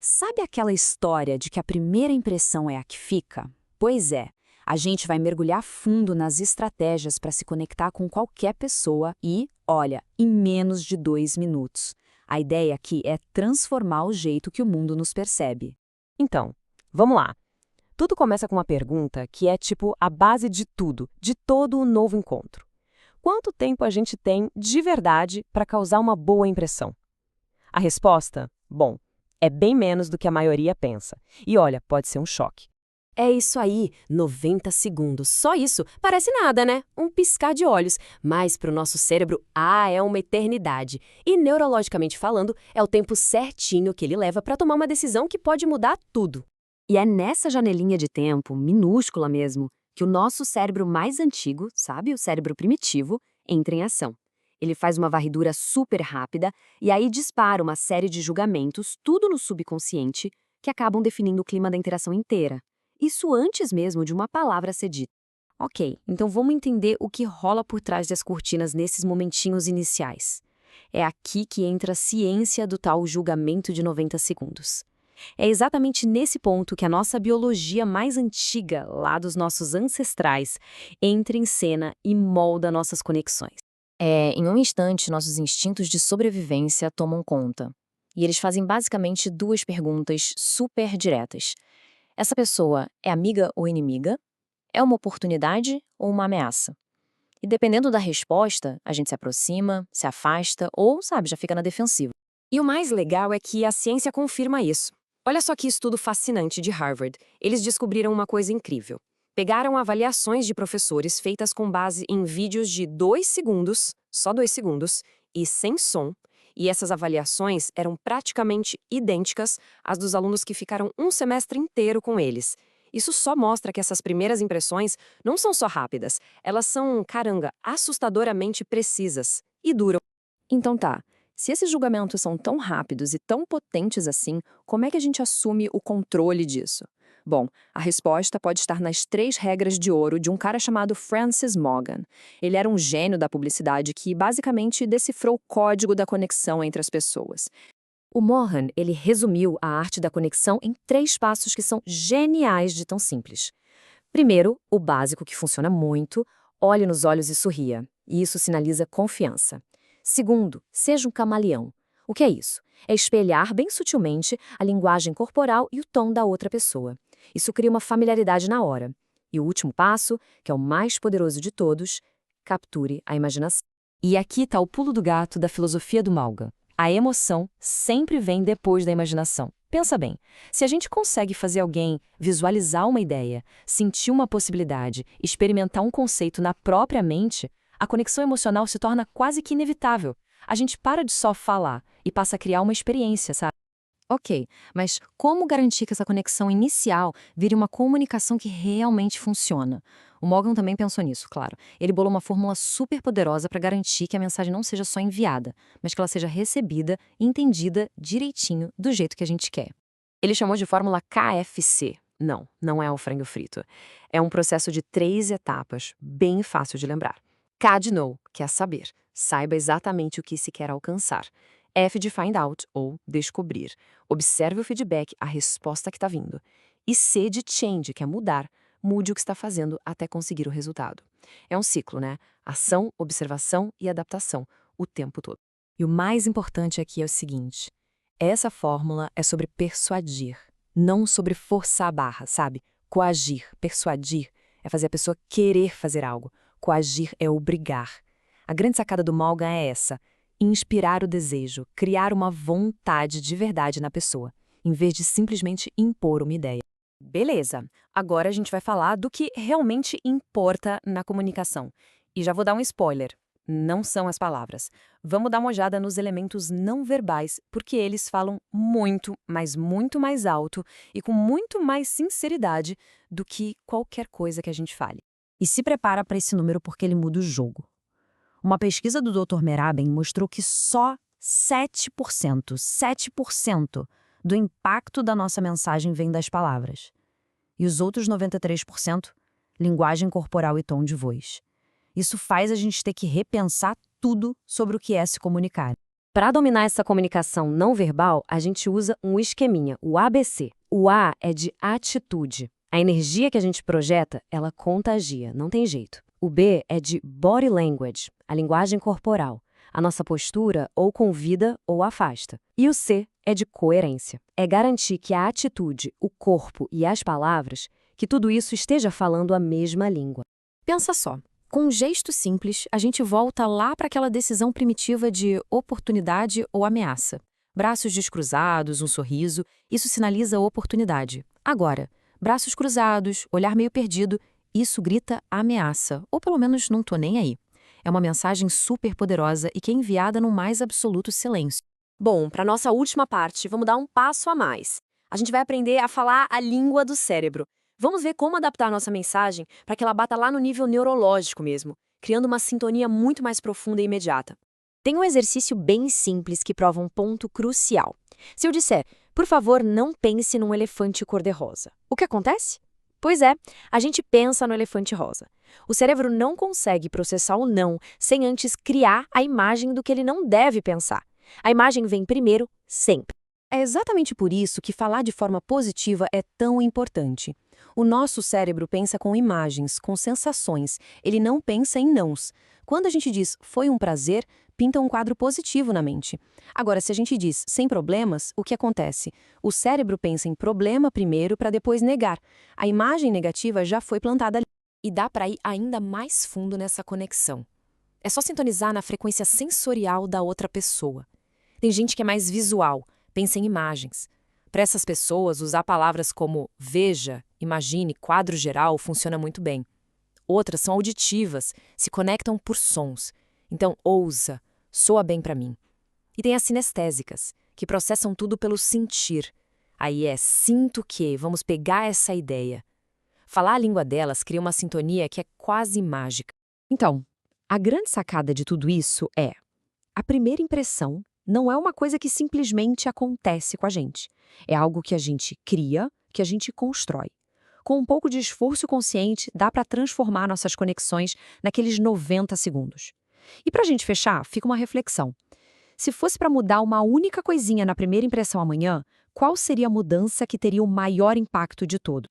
Sabe aquela história de que a primeira impressão é a que fica? Pois é, a gente vai mergulhar fundo nas estratégias para se conectar com qualquer pessoa e, olha, em menos de 2 minutos. A ideia aqui é transformar o jeito que o mundo nos percebe. Então, vamos lá. Tudo começa com uma pergunta que é tipo a base de tudo, de todo o novo encontro. Quanto tempo a gente tem de verdade para causar uma boa impressão? A resposta? Bom, é bem menos do que a maioria pensa. E olha, pode ser um choque. É isso aí, 90 segundos. Só isso. Parece nada, né? Um piscar de olhos. Mas para o nosso cérebro, é uma eternidade. E neurologicamente falando, é o tempo certinho que ele leva para tomar uma decisão que pode mudar tudo. E é nessa janelinha de tempo, minúscula mesmo, que o nosso cérebro mais antigo, sabe, o cérebro primitivo, entra em ação. Ele faz uma varredura super rápida e aí dispara uma série de julgamentos, tudo no subconsciente, que acabam definindo o clima da interação inteira. Isso antes mesmo de uma palavra ser dita. Ok, então vamos entender o que rola por trás das cortinas nesses momentinhos iniciais. É aqui que entra a ciência do tal julgamento de 90 segundos. É exatamente nesse ponto que a nossa biologia mais antiga, lá dos nossos ancestrais, entra em cena e molda nossas conexões. Em um instante, nossos instintos de sobrevivência tomam conta. E eles fazem basicamente duas perguntas super diretas. Essa pessoa é amiga ou inimiga? É uma oportunidade ou uma ameaça? E dependendo da resposta, a gente se aproxima, se afasta ou, sabe, já fica na defensiva. E o mais legal é que a ciência confirma isso. Olha só que estudo fascinante de Harvard. Eles descobriram uma coisa incrível. Pegaram avaliações de professores feitas com base em vídeos de 2 segundos, só 2 segundos, e sem som, e essas avaliações eram praticamente idênticas às dos alunos que ficaram um semestre inteiro com eles. Isso só mostra que essas primeiras impressões não são só rápidas, elas são, caramba, assustadoramente precisas e duram. Então tá, se esses julgamentos são tão rápidos e tão potentes assim, como é que a gente assume o controle disso? Bom, a resposta pode estar nas 3 regras de ouro de um cara chamado Francis Morgan. Ele era um gênio da publicidade que basicamente decifrou o código da conexão entre as pessoas. O Morgan, ele resumiu a arte da conexão em 3 passos que são geniais de tão simples. Primeiro, o básico que funciona muito, olhe nos olhos e sorria. E isso sinaliza confiança. Segundo, seja um camaleão. O que é isso? É espelhar bem sutilmente a linguagem corporal e o tom da outra pessoa. Isso cria uma familiaridade na hora. E o último passo, que é o mais poderoso de todos, capture a imaginação. E aqui está o pulo do gato da filosofia do Malga. A emoção sempre vem depois da imaginação. Pensa bem, se a gente consegue fazer alguém visualizar uma ideia, sentir uma possibilidade, experimentar um conceito na própria mente, a conexão emocional se torna quase que inevitável. A gente para de só falar e passa a criar uma experiência, sabe? Ok, mas como garantir que essa conexão inicial vire uma comunicação que realmente funciona? O Morgan também pensou nisso, claro. Ele bolou uma fórmula super poderosa para garantir que a mensagem não seja só enviada, mas que ela seja recebida e entendida direitinho do jeito que a gente quer. Ele chamou de fórmula KFC. Não, não é o frango frito. É um processo de 3 etapas, bem fácil de lembrar. K de know, que é saber. Saiba exatamente o que se quer alcançar. F de find out, ou descobrir. Observe o feedback, a resposta que está vindo. E C de change, que é mudar. Mude o que está fazendo até conseguir o resultado. É um ciclo, né? Ação, observação e adaptação, o tempo todo. E o mais importante aqui é o seguinte: essa fórmula é sobre persuadir, não sobre forçar a barra, sabe? Coagir, persuadir é fazer a pessoa querer fazer algo. Coagir é obrigar. A grande sacada do Malga é essa: inspirar o desejo, criar uma vontade de verdade na pessoa, em vez de simplesmente impor uma ideia. Beleza, agora a gente vai falar do que realmente importa na comunicação. E já vou dar um spoiler: não são as palavras. Vamos dar uma olhada nos elementos não verbais, porque eles falam muito, mas muito mais alto e com muito mais sinceridade do que qualquer coisa que a gente fale. E se prepara para esse número porque ele muda o jogo. Uma pesquisa do Dr. Meraben mostrou que só 7% do impacto da nossa mensagem vem das palavras. E os outros 93%, linguagem corporal e tom de voz. Isso faz a gente ter que repensar tudo sobre o que é se comunicar. Para dominar essa comunicação não verbal, a gente usa um esqueminha, o ABC. O A é de atitude. A energia que a gente projeta, ela contagia, não tem jeito. O B é de body language, a linguagem corporal. A nossa postura ou convida ou afasta. E o C é de coerência. É garantir que a atitude, o corpo e as palavras, que tudo isso esteja falando a mesma língua. Pensa só, com um gesto simples, a gente volta lá para aquela decisão primitiva de oportunidade ou ameaça. Braços descruzados, um sorriso, isso sinaliza oportunidade. Agora, braços cruzados, olhar meio perdido, isso grita ameaça, ou pelo menos não tô nem aí. É uma mensagem super poderosa e que é enviada no mais absoluto silêncio. Bom, para nossa última parte, vamos dar um passo a mais. A gente vai aprender a falar a língua do cérebro. Vamos ver como adaptar nossa mensagem para que ela bata lá no nível neurológico mesmo, criando uma sintonia muito mais profunda e imediata. Tem um exercício bem simples que prova um ponto crucial. Se eu disser, por favor, não pense num elefante cor-de-rosa, o que acontece? Pois é, a gente pensa no elefante rosa. O cérebro não consegue processar o não sem antes criar a imagem do que ele não deve pensar. A imagem vem primeiro, sempre. É exatamente por isso que falar de forma positiva é tão importante. O nosso cérebro pensa com imagens, com sensações. Ele não pensa em nãos. Quando a gente diz foi um prazer, pinta um quadro positivo na mente. Agora, se a gente diz sem problemas, o que acontece? O cérebro pensa em problema primeiro para depois negar. A imagem negativa já foi plantada ali. E dá para ir ainda mais fundo nessa conexão. É só sintonizar na frequência sensorial da outra pessoa. Tem gente que é mais visual, pensa em imagens. Para essas pessoas, usar palavras como veja, imagine, quadro geral funciona muito bem. Outras são auditivas, se conectam por sons. Então, ouça, soa bem para mim. E tem as sinestésicas, que processam tudo pelo sentir. Aí sinto que, vamos pegar essa ideia. Falar a língua delas cria uma sintonia que é quase mágica. Então, a grande sacada de tudo isso é: a primeira impressão não é uma coisa que simplesmente acontece com a gente. É algo que a gente cria, que a gente constrói. Com um pouco de esforço consciente, dá para transformar nossas conexões naqueles 90 segundos. E para a gente fechar, fica uma reflexão. Se fosse para mudar uma única coisinha na primeira impressão amanhã, qual seria a mudança que teria o maior impacto de todo?